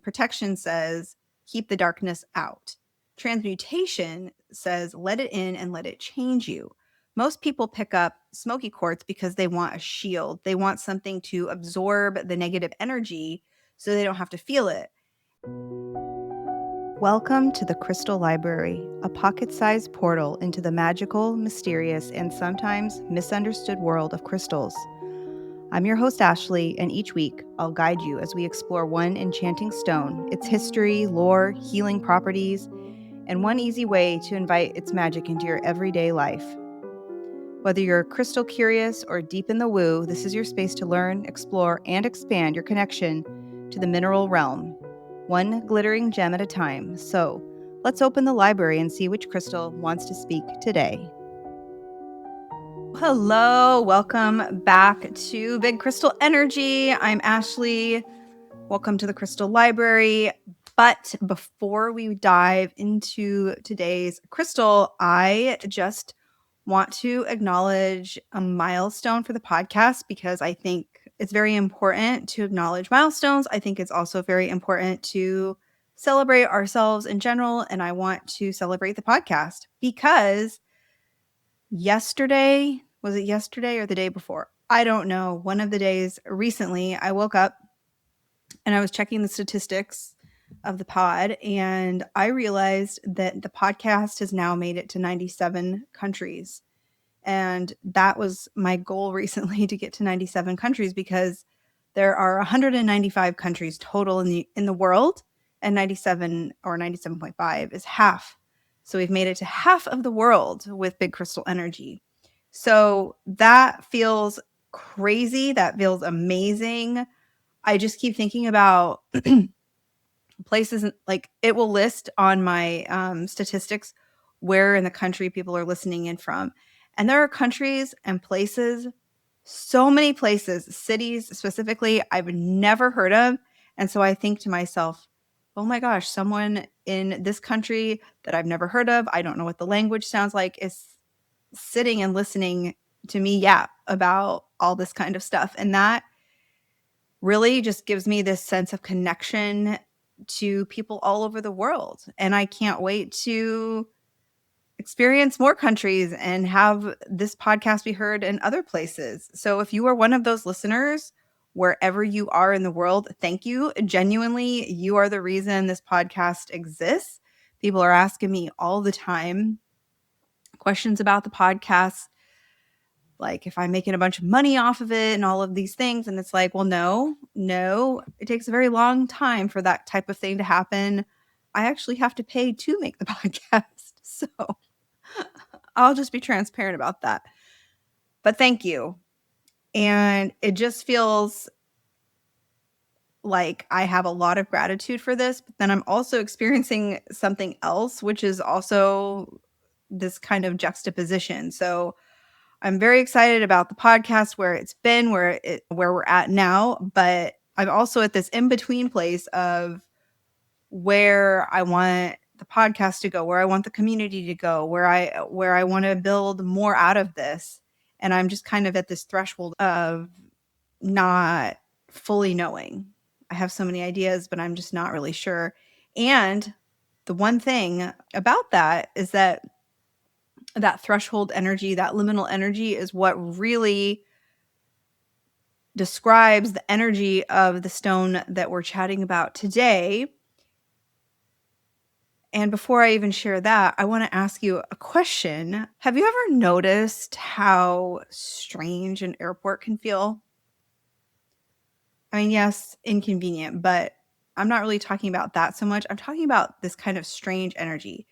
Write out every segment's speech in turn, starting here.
Protection says keep the darkness out. Transmutation says let it in and let it change you. Most people pick up Smoky Quartz because they want a shield. They want something to absorb the negative energy so they don't have to feel it. Welcome to the Crystal Library, a pocket-sized portal into the magical, mysterious, and sometimes misunderstood world of crystals. I'm your host, Ashleigh, and each week I'll guide you as we explore one enchanting stone, its history, lore, healing properties, and one easy way to invite its magic into your everyday life. Whether you're crystal curious or deep in the woo, this is your space to learn, explore, and expand your connection to the mineral realm, one glittering gem at a time. So let's open the library and see which crystal wants to speak today. Hello, welcome back to Big Crystal Energy. I'm Ashleigh. Welcome to the Crystal Library. But before we dive into today's crystal, I just want to acknowledge a milestone for the podcast because I think it's very important to acknowledge milestones. I think it's also very important to celebrate ourselves in general. And I want to celebrate the podcast because was it yesterday or the day before? I don't know. One of the days recently, I woke up and I was checking the statistics of the pod, and I realized that the podcast has now made it to 97 countries. And that was my goal recently, to get to 97 countries, because there are 195 countries total in the world, and 97 or 97.5 is half. So we've made it to half of the world with Big Crystal Energy. So that feels crazy. That feels amazing. I just keep thinking about places, like it will list on my statistics where in the country people are listening in from. And there are countries and places, so many places, cities specifically, I've never heard of. And so I think to myself, oh my gosh, someone in this country that I've never heard of, I don't know what the language sounds like, is sitting and listening to me yap about all this kind of stuff. And that really just gives me this sense of connection to people all over the world. And I can't wait to experience more countries and have this podcast be heard in other places. So if you are one of those listeners, wherever you are in the world, thank you. Genuinely, you are the reason this podcast exists. People are asking me all the time questions about the podcast, like if I'm making a bunch of money off of it and all of these things. And it's like, well, no, it takes a very long time for that type of thing to happen. I actually have to pay to make the podcast. So I'll just be transparent about that. But thank you. And it just feels like I have a lot of gratitude for this, but then I'm also experiencing something else, which is also this kind of juxtaposition. So I'm very excited about the podcast, where it's been, where we're at now, but I'm also at this in-between place of where I want the podcast to go, where I want the community to go, where I want to build more out of this. And I'm just kind of at this threshold of not fully knowing. I have so many ideas, but I'm just not really sure. And the one thing about that is that threshold energy, that liminal energy, is what really describes the energy of the stone that we're chatting about today. And before I even share that, I want to ask you a question. Have you ever noticed how strange an airport can feel? I mean, yes, inconvenient, but I'm not really talking about that so much. I'm talking about this kind of strange energy.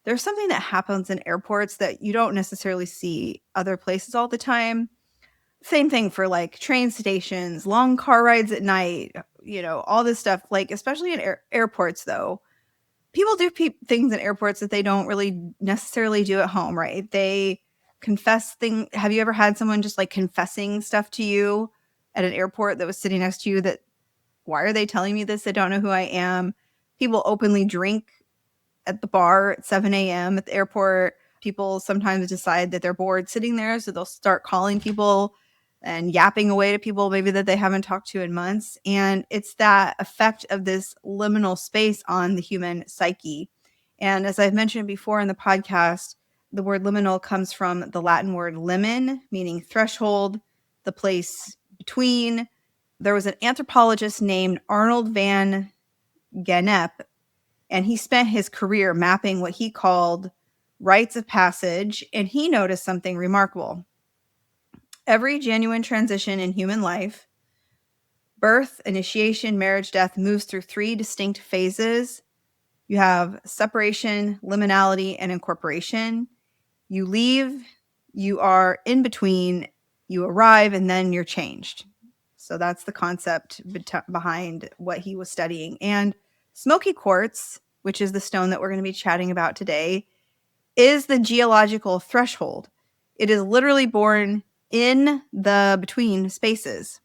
There's something that happens in airports that you don't necessarily see other places all the time. Same thing for like train stations, long car rides at night, all this stuff. Like, especially in airports, though, people do things in airports that they don't really necessarily do at home, right? They confess things. Have you ever had someone just like confessing stuff to you at an airport that was sitting next to you, that, why are they telling me this? They don't know who I am. People openly drink at the bar at 7 a.m. at the airport. People sometimes decide that they're bored sitting there, so they'll start calling people and yapping away to people maybe that they haven't talked to in months. And it's that effect of this liminal space on the human psyche. And as I've mentioned before in the podcast, the word liminal comes from the Latin word limen, meaning threshold, the place between. There was an anthropologist named Arnold van Gennep, and he spent his career mapping what he called rites of passage, and he noticed something remarkable. Every genuine transition in human life, birth, initiation, marriage, death, moves through 3 distinct phases. You have separation, liminality, and incorporation. You leave, you are in between, you arrive, and then you're changed. So that's the concept behind what he was studying. And smoky quartz, which is the stone that we're going to be chatting about today, is the geological threshold. It is literally born in the between spaces.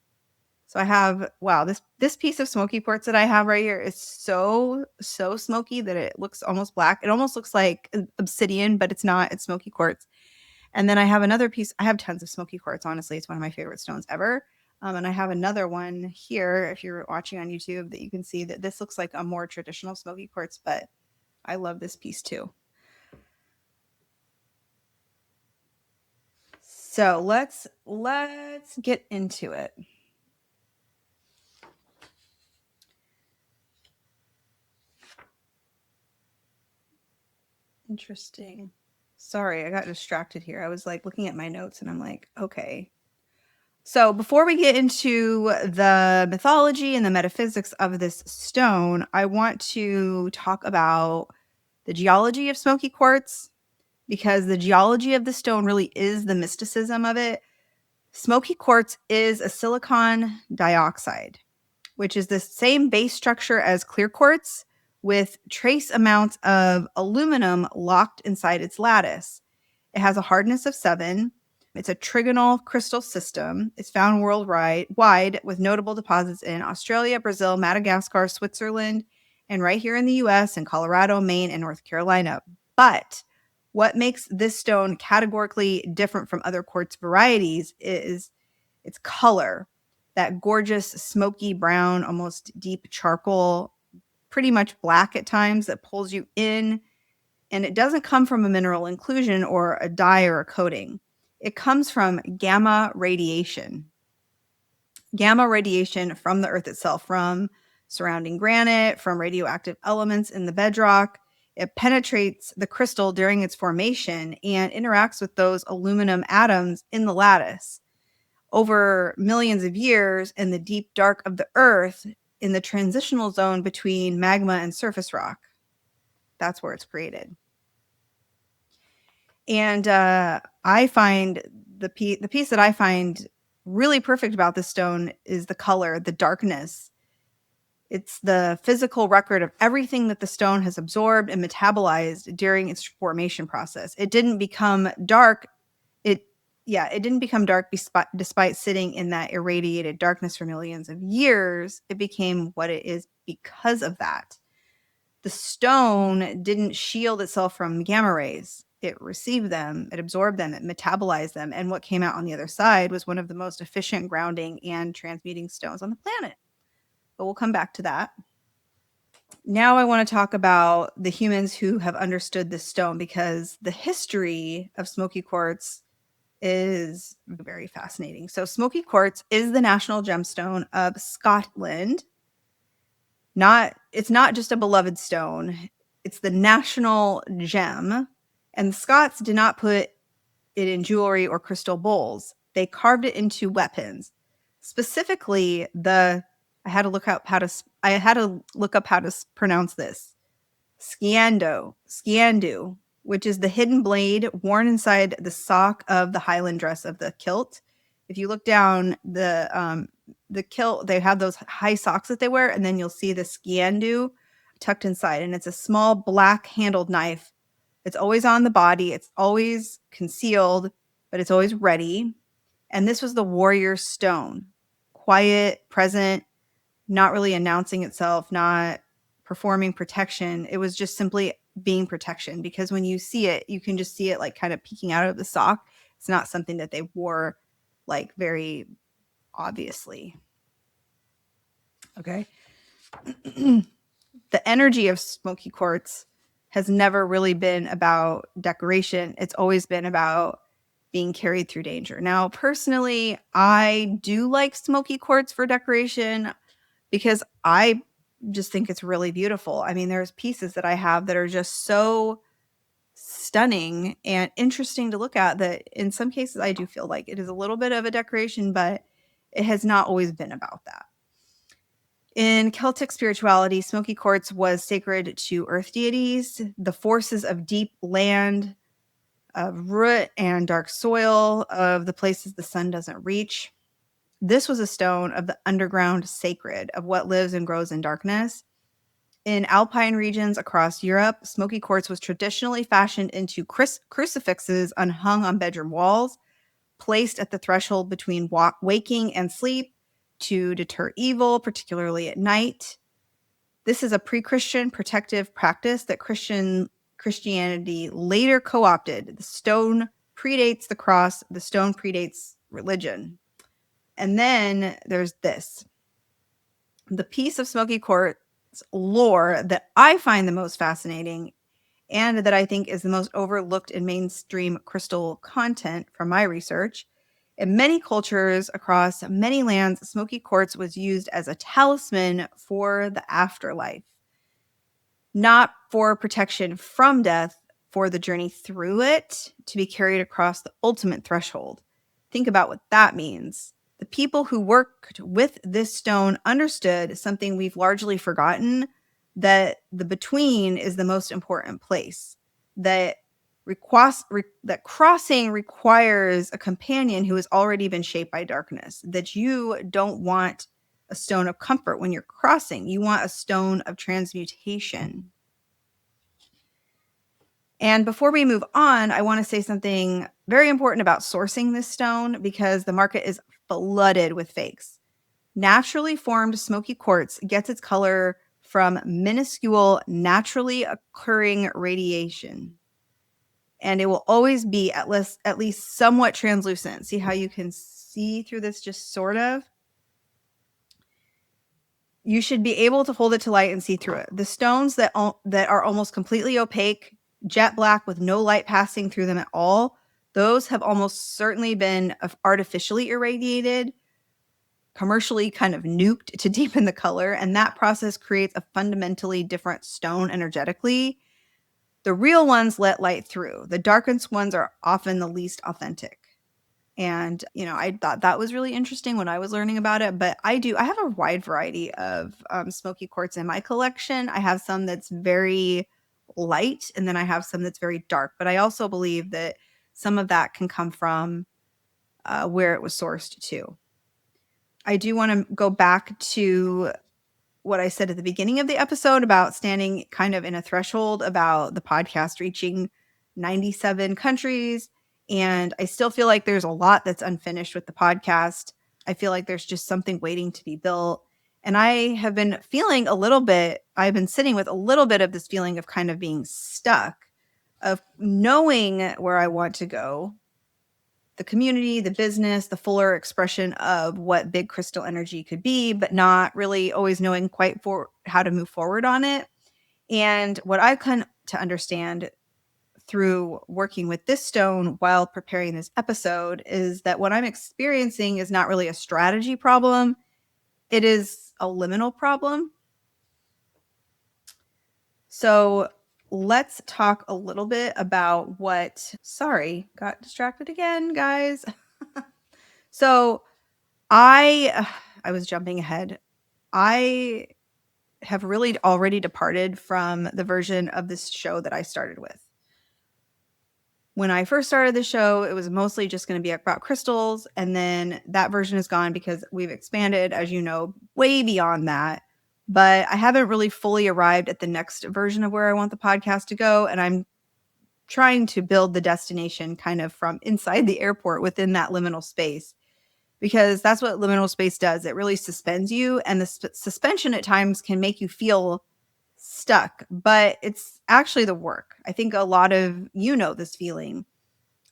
So I have, wow, this piece of smoky quartz that I have right here is so smoky that it looks almost black. It almost looks like obsidian, but it's not. It's smoky quartz. And then I have another piece. I have tons of smoky quartz. Honestly, it's one of my favorite stones ever. And I have another one here, if you're watching on YouTube, that you can see that this looks like a more traditional smoky quartz, but I love this piece too. So let's get into it. Interesting. Sorry, I got distracted here. I was like looking at my notes and I'm like, okay. So before we get into the mythology and the metaphysics of this stone, I want to talk about the geology of smoky quartz, because the geology of the stone really is the mysticism of it. Smoky quartz is a silicon dioxide, which is the same base structure as clear quartz with trace amounts of aluminum locked inside its lattice. It has a hardness of 7. It's a trigonal crystal system. It's found worldwide with notable deposits in Australia, Brazil, Madagascar, Switzerland, and right here in the US in Colorado, Maine, and North Carolina. But what makes this stone categorically different from other quartz varieties is its color. That gorgeous smoky brown, almost deep charcoal, pretty much black at times, that pulls you in. And it doesn't come from a mineral inclusion or a dye or a coating. It comes from gamma radiation. Gamma radiation from the earth itself, from surrounding granite, from radioactive elements in the bedrock. It penetrates the crystal during its formation and interacts with those aluminum atoms in the lattice. Over millions of years in the deep dark of the earth, in the transitional zone between magma and surface rock. That's where it's created. And I find the piece that I find really perfect about this stone is the color, the darkness. It's the physical record of everything that the stone has absorbed and metabolized during its formation process. It didn't become dark. It didn't become dark despite sitting in that irradiated darkness for millions of years. It became what it is because of that. The stone didn't shield itself from gamma rays. It received them, it absorbed them, it metabolized them, and what came out on the other side was one of the most efficient grounding and transmuting stones on the planet. But we'll come back to that. Now I want to talk about the humans who have understood this stone, because the history of smoky quartz is very fascinating. So smoky quartz is the national gemstone of Scotland. It's not just a beloved stone. It's the national gem. And the Scots did not put it in jewelry or crystal bowls. They carved it into weapons. Specifically, I had to look up how to pronounce this. Sciandu, which is the hidden blade worn inside the sock of the Highland dress of the kilt. If you look down the kilt, they have those high socks that they wear, and then you'll see the sciandu tucked inside, and it's a small black handled knife. It's always on the body. It's always concealed, but it's always ready. And this was the warrior stone. Quiet, present, not really announcing itself, not performing protection. It was just simply being protection, because when you see it, you can just see it like kind of peeking out of the sock. It's not something that they wore like very obviously. Okay. The energy of Smoky Quartz has never really been about decoration. It's always been about being carried through danger. Now, personally, I do like Smoky Quartz for decoration because I just think it's really beautiful. I mean, there's pieces that I have that are just so stunning and interesting to look at that in some cases I do feel like it is a little bit of a decoration, but it has not always been about that. In Celtic spirituality, Smoky Quartz was sacred to earth deities, the forces of deep land, of root and dark soil, of the places the sun doesn't reach. This was a stone of the underground sacred, of what lives and grows in darkness. In alpine regions across Europe, Smoky Quartz was traditionally fashioned into crucifixes hung on bedroom walls, placed at the threshold between waking and sleep to deter evil, particularly at night. This is a pre-Christian protective practice that Christianity later co-opted. The stone predates the cross. The stone predates religion. And then there's this. The piece of Smoky Quartz lore that I find the most fascinating and that I think is the most overlooked in mainstream crystal content from my research. In many cultures across many lands, Smoky Quartz was used as a talisman for the afterlife. Not for protection from death, for the journey through it, to be carried across the ultimate threshold. Think about what that means. The people who worked with this stone understood something we've largely forgotten, that the between is the most important place. That crossing requires a companion who has already been shaped by darkness. That you don't want a stone of comfort when you're crossing. You want a stone of transmutation. And before we move on, I want to say something very important about sourcing this stone because the market is flooded with fakes. Naturally formed Smoky Quartz gets its color from minuscule, naturally occurring radiation. And it will always be at least somewhat translucent. See how you can see through this just sort of? You should be able to hold it to light and see through it. The stones that are almost completely opaque, jet black with no light passing through them at all, those have almost certainly been artificially irradiated, commercially kind of nuked to deepen the color, and that process creates a fundamentally different stone energetically. The real ones let light through. The darkest ones are often the least authentic. And, I thought that was really interesting when I was learning about it. But I have a wide variety of Smoky Quartz in my collection. I have some that's very light, and then I have some that's very dark. But I also believe that some of that can come from where it was sourced too. I do want to go back to what I said at the beginning of the episode about standing kind of in a threshold about the podcast reaching 97 countries. And I still feel like there's a lot that's unfinished with the podcast. I feel like there's just something waiting to be built. And I have been feeling I've been sitting with a little bit of this feeling of kind of being stuck, of knowing where I want to go, the community, the business, the fuller expression of what big crystal energy could be, but not really always knowing quite for how to move forward on it. And what I've come to understand through working with this stone while preparing this episode is that what I'm experiencing is not really a strategy problem. It is a liminal problem. So let's talk a little bit about got distracted again, guys. So I was jumping ahead. I have really already departed from the version of this show that I started with. When I first started the show, it was mostly just going to be about crystals. And then that version is gone because we've expanded, as you know, way beyond that. But I haven't really fully arrived at the next version of where I want the podcast to go. And I'm trying to build the destination kind of from inside the airport within that liminal space. Because that's what liminal space does. It really suspends you. And the suspension at times can make you feel stuck, but it's actually the work. I think a lot of this feeling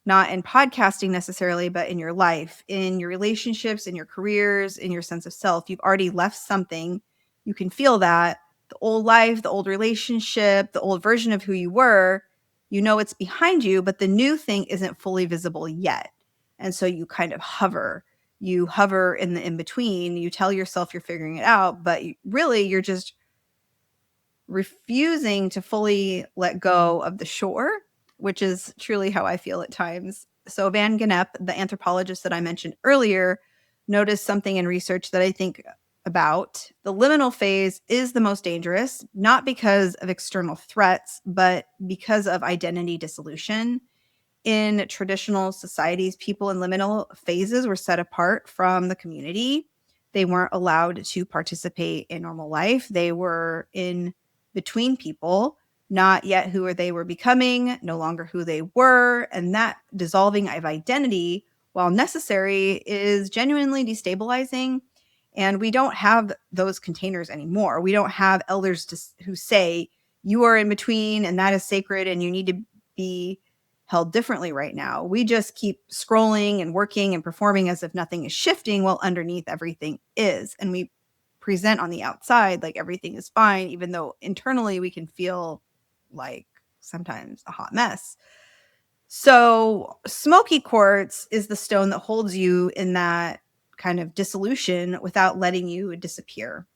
not in podcasting necessarily, but in your life, in your relationships, in your careers, in your sense of self. You've already left something. You can feel that. The old life, the old relationship, the old version of who you were, you know it's behind you, but the new thing isn't fully visible yet. And so you kind of hover. You hover in the in-between. You tell yourself you're figuring it out, but really you're just refusing to fully let go of the shore, which is truly how I feel at times. So Van Gennep, the anthropologist that I mentioned earlier, noticed something in research that I think about. The liminal phase is the most dangerous, not because of external threats, but because of identity dissolution. In traditional societies, people in liminal phases were set apart from the community. They weren't allowed to participate in normal life. They were in between people, not yet who they were becoming, no longer who they were. And that dissolving of identity, while necessary, is genuinely destabilizing. And we don't have those containers anymore. We don't have elders who say, you are in between and that is sacred and you need to be held differently right now. We just keep scrolling and working and performing as if nothing is shifting while underneath everything is. And we present on the outside like everything is fine, even though internally we can feel like sometimes a hot mess. So smoky quartz is the stone that holds you in that kind of dissolution without letting you disappear.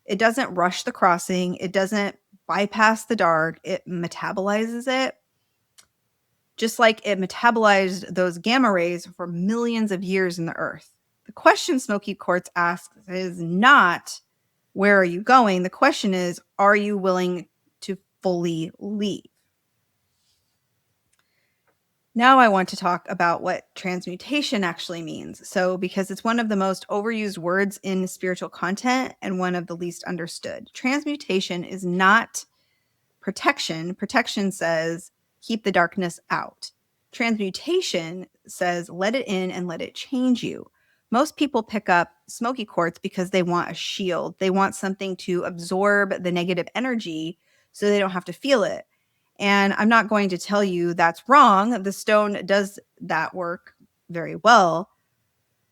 It doesn't rush the crossing. It doesn't bypass the dark. It metabolizes it, just like it metabolized those gamma rays for millions of years in the earth. The question Smoky Quartz asks is not, where are you going? The question is, are you willing to fully leave? Now I want to talk about what transmutation actually means. So, because it's one of the most overused words in spiritual content and one of the least understood. Transmutation is not protection. Protection says, keep the darkness out. Transmutation says, let it in and let it change you. Most people pick up smoky quartz because they want a shield. They want something to absorb the negative energy so they don't have to feel it. And I'm not going to tell you that's wrong. The stone does that work very well.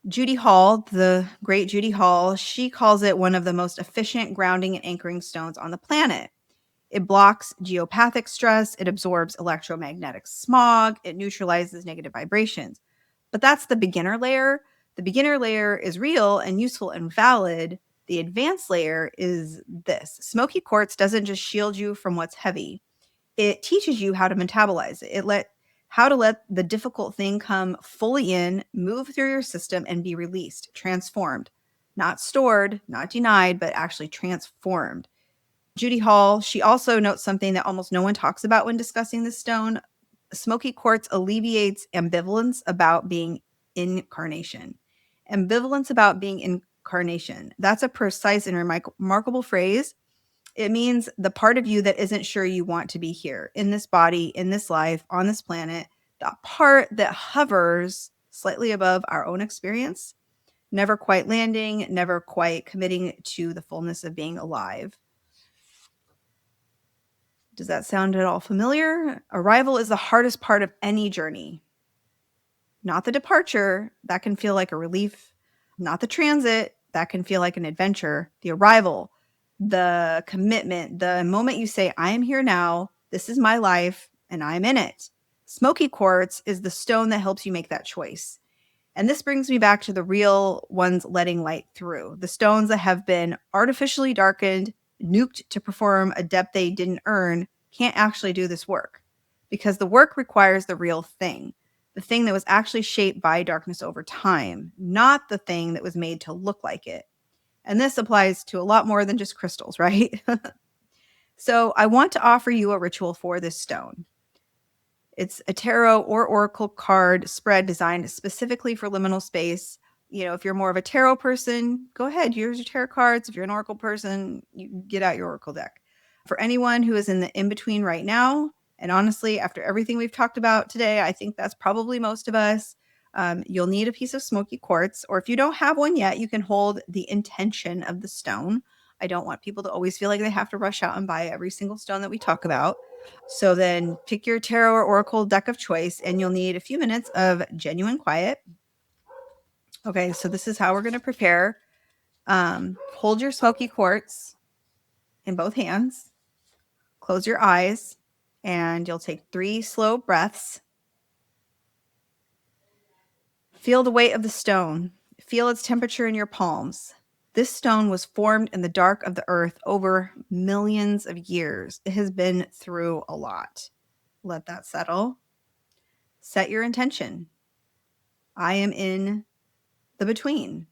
Judy Hall, the great Judy Hall, she calls it one of the most efficient grounding and anchoring stones on the planet. It blocks geopathic stress. It absorbs electromagnetic smog. It neutralizes negative vibrations. But that's the beginner layer. The beginner layer is real and useful and valid. The advanced layer is this. Smoky quartz doesn't just shield you from what's heavy. It teaches you how to metabolize it. How to let the difficult thing come fully in, move through your system, and be released, transformed. Not stored, not denied, but actually transformed. Judy Hall, she also notes something that almost no one talks about when discussing this stone. Smoky quartz alleviates ambivalence about being incarnation. Ambivalence about being incarnation. That's a precise and remarkable phrase. It means the part of you that isn't sure you want to be here, in this body, in this life, on this planet, the part that hovers slightly above our own experience, never quite landing, never quite committing to the fullness of being alive. Does that sound at all familiar? Arrival is the hardest part of any journey. Not the departure, that can feel like a relief. Not the transit, that can feel like an adventure. The arrival, the commitment, the moment you say, I am here now, this is my life, and I'm in it. Smoky quartz is the stone that helps you make that choice. And this brings me back to the real ones letting light through. The stones that have been artificially darkened, nuked to perform a depth they didn't earn, can't actually do this work. Because the work requires the real thing. The thing that was actually shaped by darkness over time, not the thing that was made to look like it. And this applies to a lot more than just crystals, right? So I want to offer you a ritual for this stone. It's a tarot or oracle card spread designed specifically for liminal space. You know, if you're more of a tarot person, go ahead, use your tarot cards. If you're an oracle person, you get out your oracle deck. For anyone who is in the in-between right now, and honestly, after everything we've talked about today, I think that's probably most of us. You'll need a piece of smoky quartz, or if you don't have one yet, you can hold the intention of the stone I don't want people to always feel like they have to rush out and buy every single stone that we talk about. So then pick your tarot or oracle deck of choice, and you'll need a few minutes of genuine quiet. Okay, so this is how we're going to prepare. Hold your smoky quartz in both hands. Close your eyes, and you'll take 3 slow breaths. Feel the weight of the stone. Feel its temperature in your palms. This stone was formed in the dark of the earth over millions of years. It has been through a lot. Let that settle. Set your intention. I am in the between.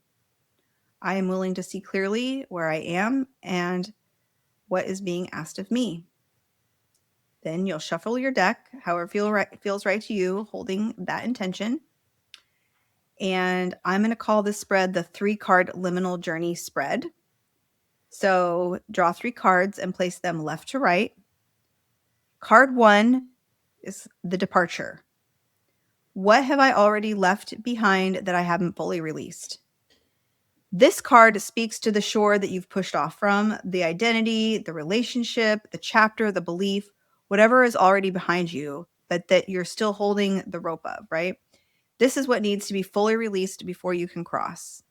I am willing to see clearly where I am and what is being asked of me. Then you'll shuffle your deck, however feels right to you, holding that intention. And I'm going to call this spread the 3-card liminal journey spread. So draw 3 cards and place them left to right. Card 1 is the departure. What have I already left behind that I haven't fully released? This card speaks to the shore that you've pushed off from, the identity, the relationship, the chapter, the belief, whatever is already behind you, but that you're still holding the rope of, right? This is what needs to be fully released before you can cross.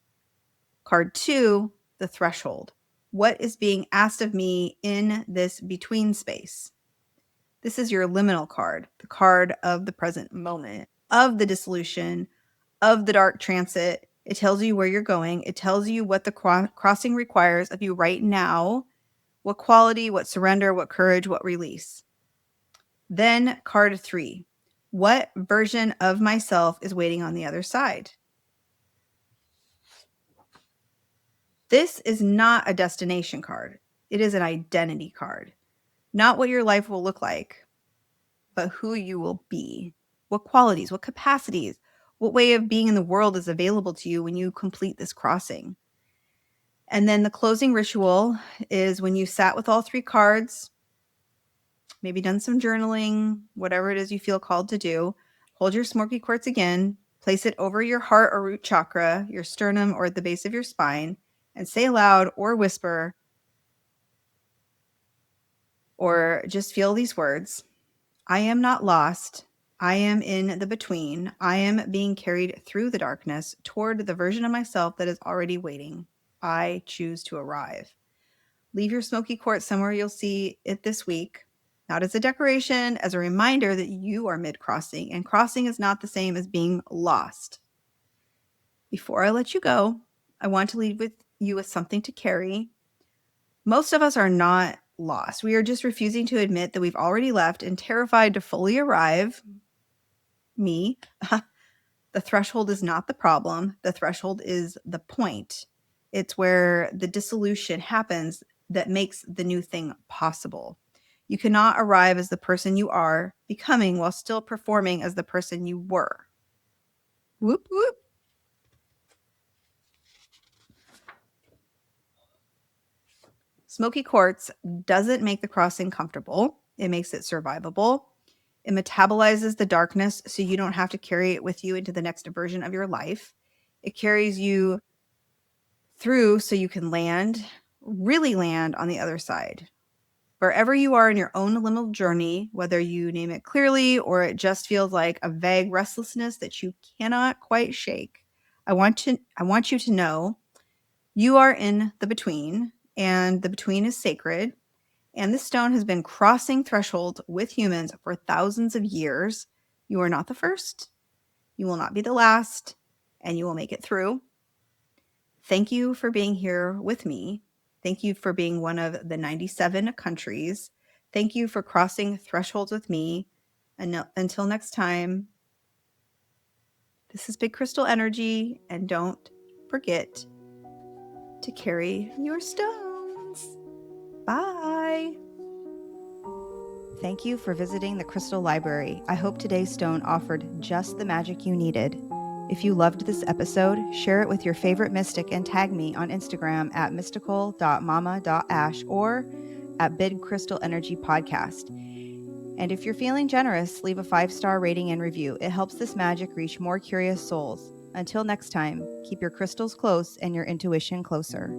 Card 2, the threshold. What is being asked of me in this between space? This is your liminal card, the card of the present moment, of the dissolution, of the dark transit. It tells you where you're going. It tells you what the crossing requires of you right now, what quality, what surrender, what courage, what release. Then card 3, what version of myself is waiting on the other side? This is not a destination card. It is an identity card. Not what your life will look like, but who you will be. What qualities, what capacities, what way of being in the world is available to you when you complete this crossing. And then the closing ritual is when you sat with all 3 cards, maybe done some journaling, whatever it is you feel called to do. Hold your smoky quartz again, place it over your heart or root chakra, your sternum, or at the base of your spine, and say aloud or whisper, or just feel these words. I am not lost. I am in the between. I am being carried through the darkness toward the version of myself that is already waiting. I choose to arrive. Leave your smoky quartz somewhere you'll see it this week, not as a decoration, as a reminder that you are mid-crossing, and crossing is not the same as being lost. Before I let you go, I want to leave you with something to carry. Most of us are not lost. We are just refusing to admit that we've already left and terrified to fully arrive. Me. The threshold is not the problem. The threshold is the point. It's where the dissolution happens that makes the new thing possible. You cannot arrive as the person you are becoming while still performing as the person you were. Whoop, whoop. Smoky quartz doesn't make the crossing comfortable. It makes it survivable. It metabolizes the darkness so you don't have to carry it with you into the next version of your life. It carries you through so you can land, really land on the other side. Wherever you are in your own liminal journey, whether you name it clearly or it just feels like a vague restlessness that you cannot quite shake, I want you to know you are in the between, and the between is sacred. And this stone has been crossing thresholds with humans for thousands of years. You are not the first. You will not be the last, and you will make it through. Thank you for being here with me. Thank you for being one of the 97 countries. Thank you for crossing thresholds with me. And until next time, this is Big Crystal Energy, and don't forget to carry your stones. Bye. Thank you for visiting the Crystal Library. I hope today's stone offered just the magic you needed. If you loved this episode, share it with your favorite mystic and tag me on Instagram at mystical.mama.ash or at Big Crystal Energy Podcast. And if you're feeling generous, leave a 5-star rating and review. It helps this magic reach more curious souls. Until next time, keep your crystals close and your intuition closer.